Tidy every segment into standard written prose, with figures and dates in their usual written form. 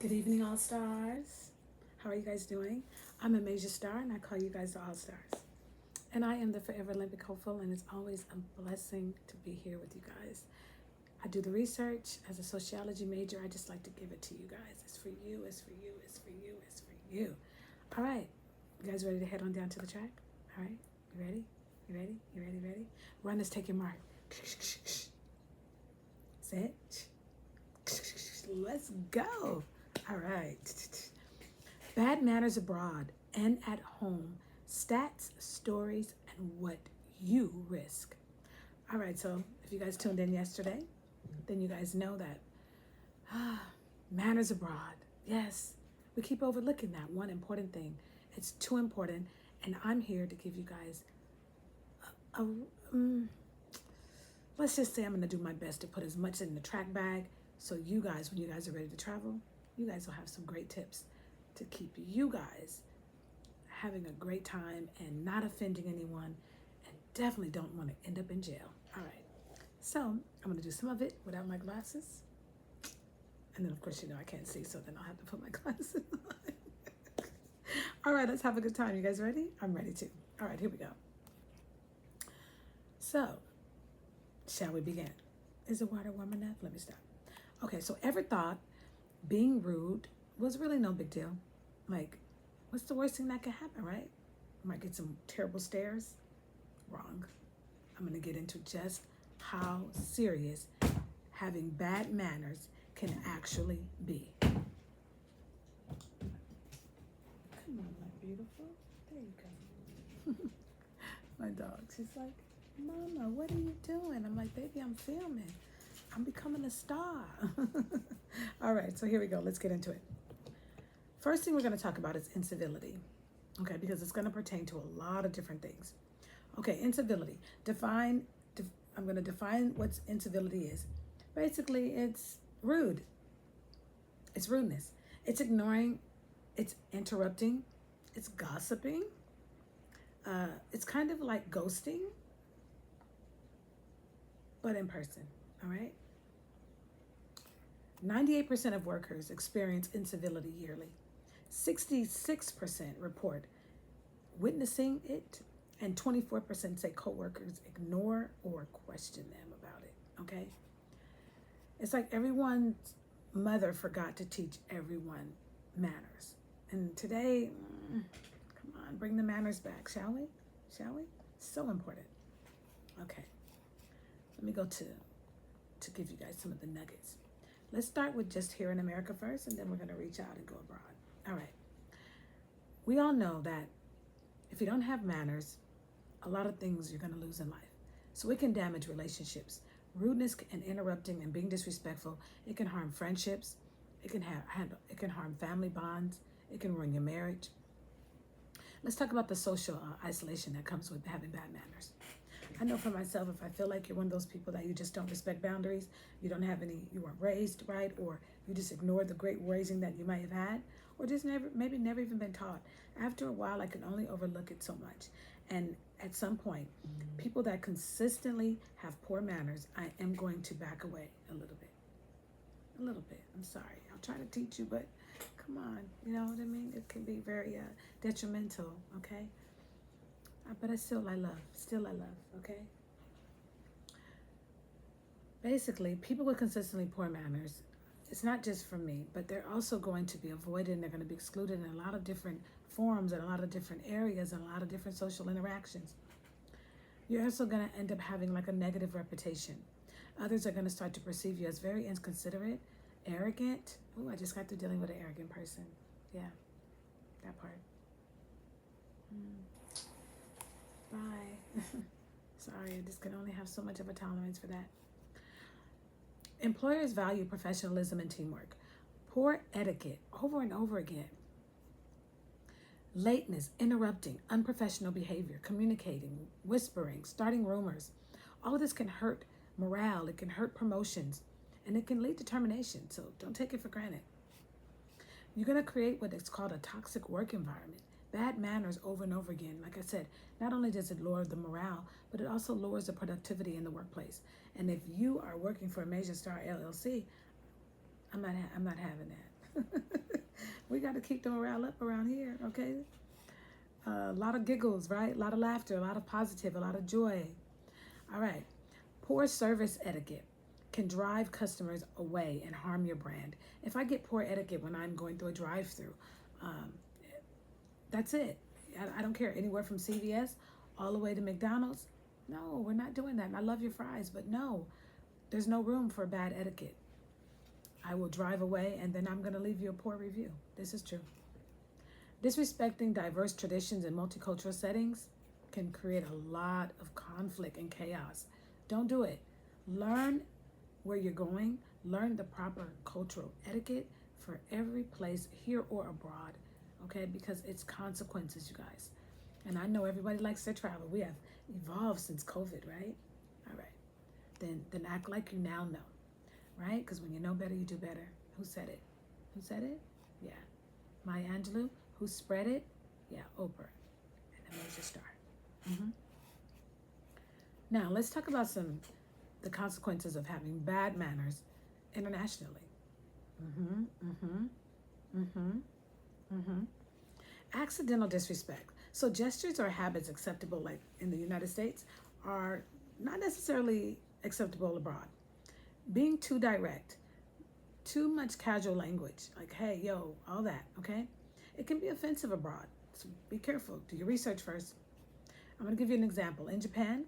Good evening, All Stars. How are you guys doing? I'm a major star and I call you guys the All Stars. And I am the Forever Olympic hopeful, and it's always a blessing to be here with you guys. I do the research as a sociology major. I just like to give it to you guys. It's for you, it's for you, it's for you, it's for you. All right. You guys ready to head on down to the track? All right. You ready? You ready? You ready? Ready? Runners, take your mark. Set. Let's go. All right. Bad manners abroad and at home, stats, stories, and what you risk. All right, so if you guys tuned in yesterday, then you guys know that manners abroad. Yes, we keep overlooking that one important thing. It's too important, and I'm here to give you guys let's just say I'm going to do my best to put as much in the track bag so you guys, when you guys are ready to travel, you guys will have some great tips to keep you guys having a great time and not offending anyone, and definitely don't want to end up in jail. All right, so I'm going to do some of it without my glasses, and then of course I can't see, so then I'll have to put my glasses on. All right, let's have a good time. You guys ready? I'm ready too. All right, here we go. So shall we begin? Is the water warm enough? Let me stop. Okay, so ever thought being rude was really no big deal? Like, what's the worst thing that could happen, right? I might get some terrible stares. Wrong. I'm going to get into just how serious having bad manners can actually be. Come on, my beautiful. There you go. My dog, she's like, Mama, what are you doing? I'm like, baby, I'm filming. I'm becoming a star. All right, so here we go. Let's get into it. First thing we're going to talk about is incivility, okay, because it's going to pertain to a lot of different things. Okay, incivility. I'm going to define what incivility is. Basically, it's rude. It's rudeness. It's ignoring. It's interrupting. It's gossiping. It's kind of like ghosting, but in person, all right? 98% of workers experience incivility yearly. 66% report witnessing it, and 24% say coworkers ignore or question them about it, okay? It's like everyone's mother forgot to teach everyone manners. And today, come on, bring the manners back, shall we? Shall we? So important. Okay, let me go to give you guys some of the nuggets. Let's start with just here in America first, and then we're going to reach out and go abroad. All right. We all know that if you don't have manners, a lot of things you're going to lose in life. So it can damage relationships. Rudeness and interrupting and being disrespectful, it can harm friendships. It can harm family bonds. It can ruin your marriage. Let's talk about the social isolation that comes with having bad manners. I know for myself, if I feel like you're one of those people that you just don't respect boundaries, you weren't raised right, or you just ignored the great raising that you might have had, or just never even been taught. After a while, I can only overlook it so much. And at some point, people that consistently have poor manners, I am going to back away a little bit. A little bit. I'm sorry. I'll try to teach you, but come on. You know what I mean? It can be very detrimental, okay? But I love, okay? Basically, people with consistently poor manners, it's not just for me, but they're also going to be avoided, and they're going to be excluded in a lot of different forms and a lot of different areas and a lot of different social interactions. You're also going to end up having like a negative reputation. Others are going to start to perceive you as very inconsiderate, arrogant. Oh, I just got through dealing with an arrogant person. Yeah, that part. Bye. Sorry, I just can only have so much of a tolerance for that. Employers value professionalism and teamwork. Poor etiquette over and over again. Lateness, interrupting, unprofessional behavior, communicating, whispering, starting rumors. All of this can hurt morale, it can hurt promotions, and it can lead to termination. So don't take it for granted. You're going to create what is called a toxic work environment. Bad manners over and over again. Like I said, not only does it lower the morale, but it also lowers the productivity in the workplace. And if you are working for a major star LLC, I'm not having We got to keep the morale up around here, okay? A lot of giggles, right? A lot of laughter, a lot of positive, a lot of joy. All right. Poor service etiquette can drive customers away and harm your brand. If I get poor etiquette when I'm going through a drive-through, um, that's it. I don't care. Anywhere from CVS all the way to McDonald's. No, we're not doing that. And I love your fries, but no, there's no room for bad etiquette. I will drive away and then I'm going to leave you a poor review. This is true. Disrespecting diverse traditions in multicultural settings can create a lot of conflict and chaos. Don't do it. Learn where you're going. Learn the proper cultural etiquette for every place, here or abroad, okay? Because it's consequences, you guys. And I know everybody likes to travel. We have evolved since COVID, right? All right. Then act like you now know, right? Because when you know better, you do better. Who said it? Who said it? Yeah. Maya Angelou. Who spread it? Yeah, Oprah. And a major star. Now, let's talk about the consequences of having bad manners internationally. Accidental disrespect. So gestures or habits acceptable, like in the United States, are not necessarily acceptable abroad. Being too direct, too much casual language, like hey, yo, all that, okay? It can be offensive abroad. So be careful. Do your research first. I'm going to give you an example. In Japan,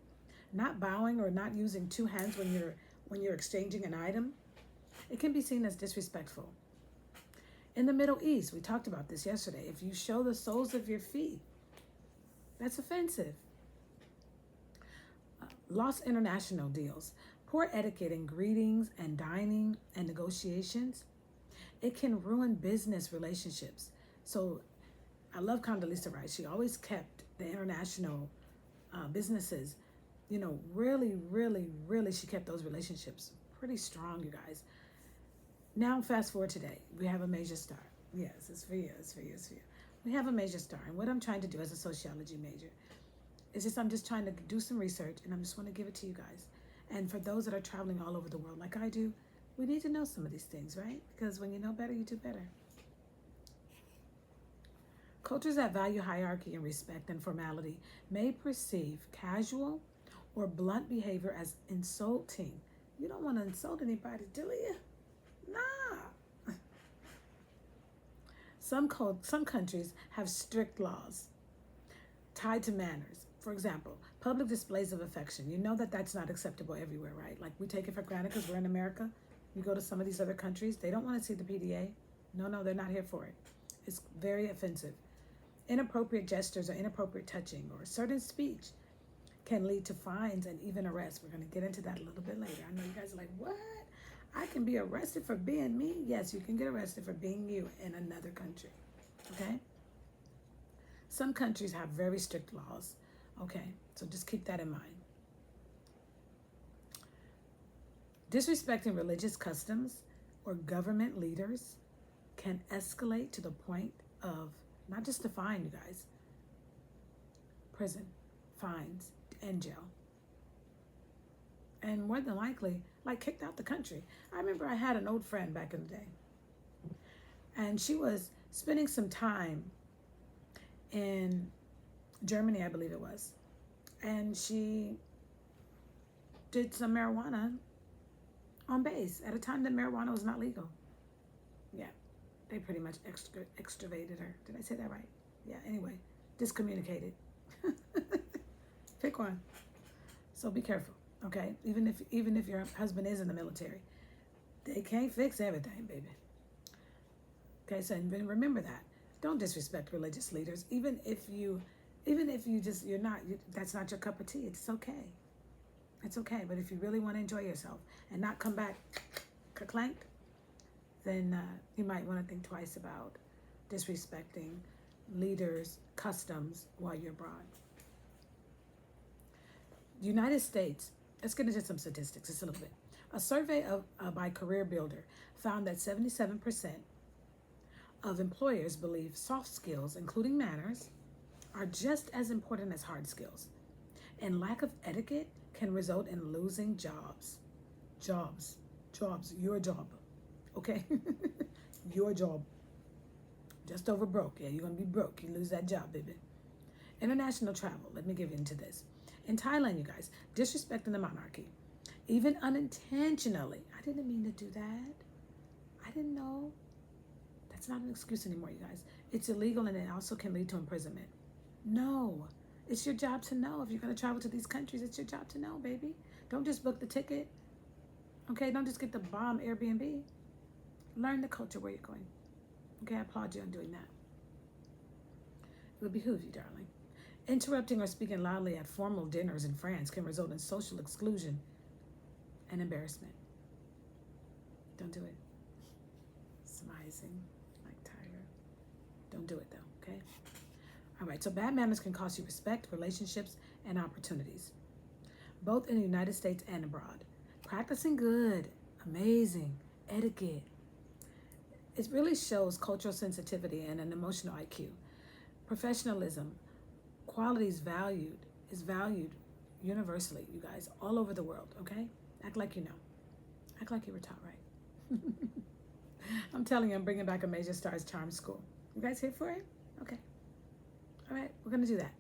not bowing or not using two hands when you're exchanging an item, it can be seen as disrespectful. In the Middle East, we talked about this yesterday. If you show the soles of your feet, that's offensive. Lost international deals. Poor etiquette in greetings and dining and negotiations. It can ruin business relationships. So I love Condoleezza Rice. She always kept the international businesses, really, really, really, she kept those relationships pretty strong, you guys. Now, fast forward today, we have a major star. Yes, it's for you, it's for you, it's for you. We have a major star. And what I'm trying to do as a sociology major is I'm just trying to do some research and I just want to give it to you guys. And for those that are traveling all over the world like I do, we need to know some of these things, right? Because when you know better, you do better. Cultures that value hierarchy and respect and formality may perceive casual or blunt behavior as insulting. You don't want to insult anybody, do you? Nah. Some countries have strict laws tied to manners. For example, public displays of affection. You know that's not acceptable everywhere, right? Like we take it for granted because we're in America. You go to some of these other countries, they don't want to see the PDA. No, they're not here for it. It's very offensive. Inappropriate gestures or inappropriate touching or certain speech can lead to fines and even arrests. We're going to get into that a little bit later. I know you guys are like, what? I can be arrested for being me? Yes, you can get arrested for being you in another country. Okay? Some countries have very strict laws. Okay? So just keep that in mind. Disrespecting religious customs or government leaders can escalate to the point of not just a fine, you guys, prison, fines, and jail. And more than likely, like kicked out the country. I remember I had an old friend back in the day. And she was spending some time in Germany, I believe it was. And she did some marijuana on base at a time that marijuana was not legal. Yeah. They pretty much extradited her. Did I say that right? Yeah, anyway. Discommunicated. Pick one. So be careful, okay? Even if your husband is in the military, they can't fix everything, baby. Okay, so remember that. Don't disrespect religious leaders. Even if that's not your cup of tea, it's okay. It's okay, but if you really want to enjoy yourself and not come back clanked, then you might want to think twice about disrespecting leaders' customs while you're abroad. United States, let's get into some statistics just a little bit. A survey by Career Builder found that 77% of employers believe soft skills, including manners, are just as important as hard skills. And lack of etiquette can result in losing jobs. Your job. Okay? Your job. Just over broke. Yeah, you're going to be broke. You lose that job, baby. International travel. Let me give into this. In Thailand, you guys, disrespecting the monarchy, even unintentionally. I didn't mean to do that. I didn't know. That's not an excuse anymore, you guys. It's illegal and it also can lead to imprisonment. No. It's your job to know. If you're going to travel to these countries, it's your job to know, baby. Don't just book the ticket. Okay, don't just get the bomb Airbnb. Learn the culture where you're going. Okay, I applaud you on doing that. It would behoove you, darling. Interrupting or speaking loudly at formal dinners in France can result in social exclusion and embarrassment. Don't do it. Smizing like Tiger. Don't do it though, okay? All right, so bad manners can cost you respect, relationships, and opportunities, both in the United States and abroad. Practicing good, amazing, etiquette. It really shows cultural sensitivity and an emotional IQ. Professionalism, quality is valued universally, you guys, all over the world, okay? Act like you know. Act like you were taught right. I'm telling you, I'm bringing back a Major Stars Charm School. You guys here for it? Okay. All right, we're going to do that.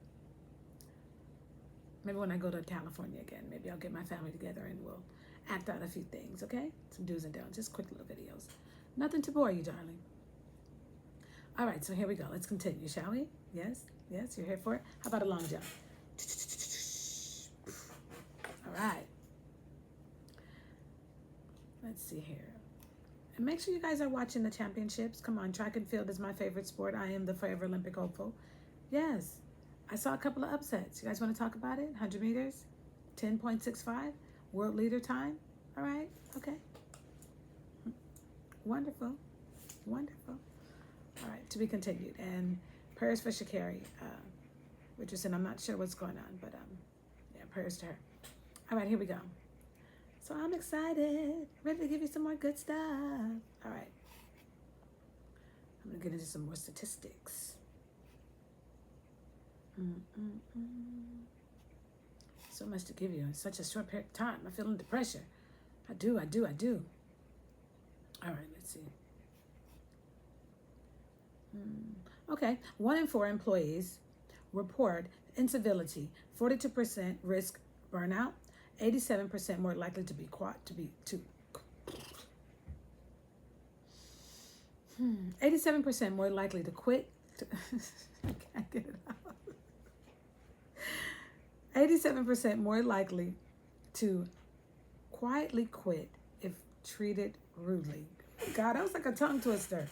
Maybe when I go to California again, maybe I'll get my family together and we'll act out a few things, okay? Some do's and don'ts, just quick little videos. Nothing to bore you, darling. All right, so here we go. Let's continue, shall we? Yes, yes, you're here for it? How about a long jump? All right. Let's see here. And make sure you guys are watching the championships. Come on, track and field is my favorite sport. I am the forever Olympic hopeful. Yes, I saw a couple of upsets. You guys want to talk about it? 100 meters, 10.65, world leader time. All right, okay. Wonderful, wonderful. All right, to be continued. And prayers for Sha'Carri Richardson. I'm not sure what's going on, but yeah, prayers to her. All right, here we go. So I'm excited, ready to give you some more good stuff. All right, I'm gonna get into some more statistics. So much to give you in such a short period of time. I feel under pressure. I do. All right, let's see. Okay, 1 in 4 employees report incivility, 42% risk burnout, 87% more likely to be 87% more likely to quit. I can't get it out. 87% more likely to quietly quit if treated rudely. God, that was like a tongue twister.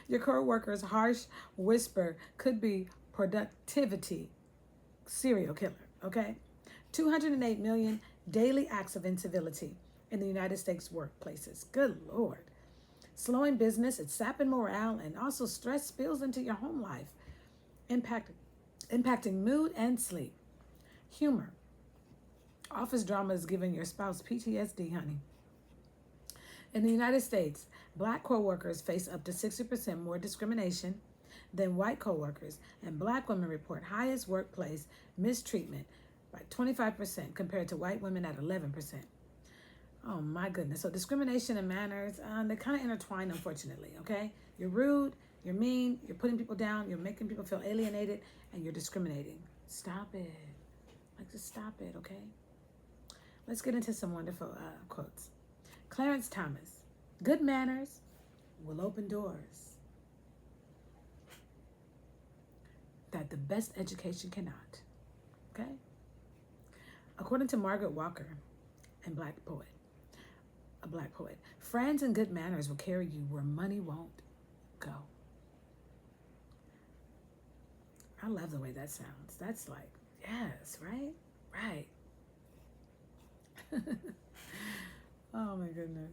Your coworker's harsh whisper could be productivity serial killer, okay? 208 million daily acts of incivility in the United States workplaces. Good Lord. Slowing business, it's sapping morale, and also stress spills into your home life, impacting mood and sleep. Humor. Office drama is giving your spouse PTSD, honey. In the United States, Black coworkers face up to 60% more discrimination than white coworkers, and Black women report highest workplace mistreatment by 25% compared to white women at 11%. Oh my goodness. So discrimination and manners, they kind of intertwine, unfortunately, okay? You're rude, you're mean, you're putting people down, you're making people feel alienated, and you're discriminating. Stop it. Like, just stop it, okay? Let's get into some wonderful quotes. Clarence Thomas, good manners will open doors that the best education cannot, okay? According to Margaret Walker, a Black poet, friends and good manners will carry you where money won't go. I love the way that sounds. That's like, yes, right? Right. Oh my goodness.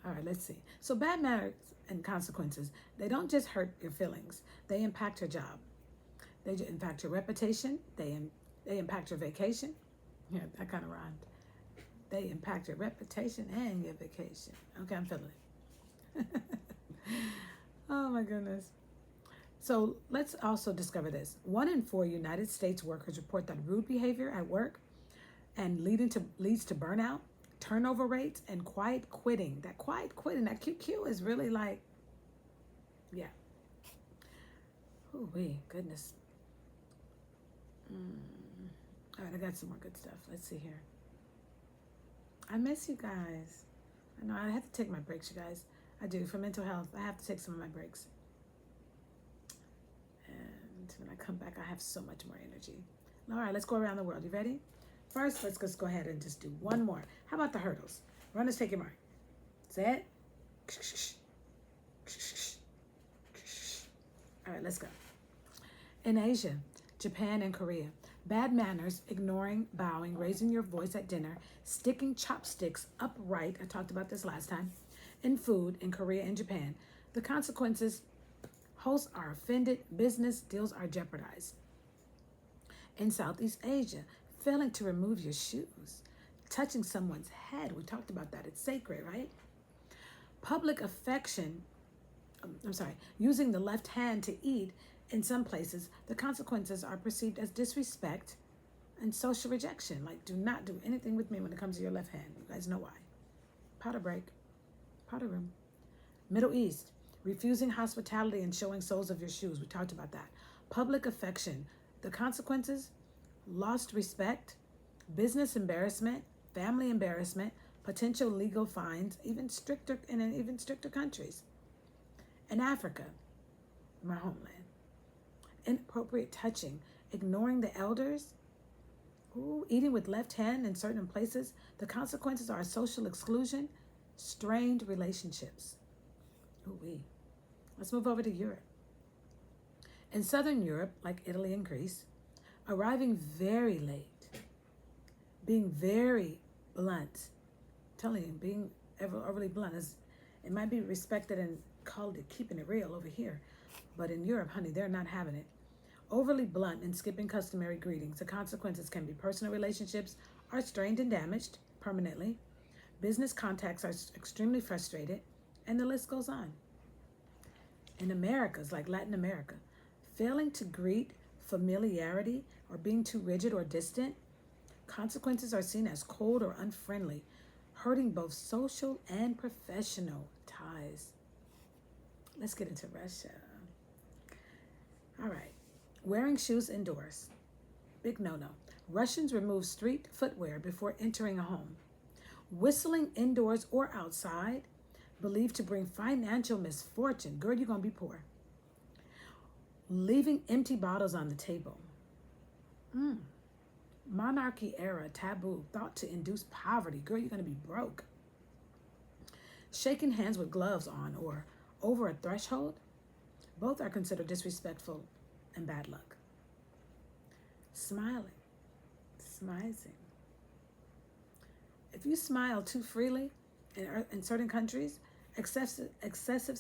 All right, let's see. So bad manners and consequences, they don't just hurt your feelings. They impact your job. They impact your reputation. They impact your vacation. Yeah, that kind of rhymed. They impact your reputation and your vacation. Okay, I'm feeling it. Oh my goodness. So let's also discover this. 1 in 4 United States workers report that rude behavior at work and leads to burnout, turnover rates, and quiet quitting. That quiet quitting, that QQ is really like, yeah. Oh, goodness. All right, I got some more good stuff. Let's see here. I miss you guys. I know I have to take my breaks, you guys. I do. For mental health, I have to take some of my breaks. And when I come back, I have so much more energy. All right, let's go around the world. You ready? First, let's just go ahead and just do one more. How about the hurdles? Runners, take your mark. Set. All right, let's go. In Asia, Japan, and Korea, bad manners, ignoring, bowing, raising your voice at dinner, sticking chopsticks upright, I talked about this last time, in food in Korea and Japan, the consequences, hosts are offended, business deals are jeopardized. In Southeast Asia, failing to remove your shoes, touching someone's head, we talked about that, it's sacred, right? Public affection, using the left hand to eat, in some places, the consequences are perceived as disrespect and social rejection. Like, do not do anything with me when it comes to your left hand. You guys know why. Powder break. Powder room. Middle East, refusing hospitality and showing soles of your shoes. We talked about that. Public affection. The consequences, lost respect, business embarrassment, family embarrassment, potential legal fines, even stricter countries. In Africa, my homeland, inappropriate touching, ignoring the elders, eating with left hand in certain places. The consequences are social exclusion, strained relationships. Let's move over to Europe. In Southern Europe, like Italy and Greece, arriving very late, being very blunt, telling you, being overly blunt, it might be respected and called it keeping it real over here, but in Europe, honey, they're not having it. Overly blunt and skipping customary greetings. The consequences can be personal relationships are strained and damaged permanently. Business contacts are extremely frustrated, and the list goes on. In Americas, like Latin America, failing to greet familiarity or being too rigid or distant, consequences are seen as cold or unfriendly, hurting both social and professional ties. Let's get into Russia. All right. Wearing shoes indoors. Big no-no. Russians remove street footwear before entering a home. Whistling indoors or outside, believed to bring financial misfortune. Girl, you're going to be poor. Leaving empty bottles on the table. Monarchy era taboo, thought to induce poverty. Girl, you're going to be broke. Shaking hands with gloves on or over a threshold. Both are considered disrespectful and bad luck. Smiling. Smizing. If you smile too freely in certain countries, excessive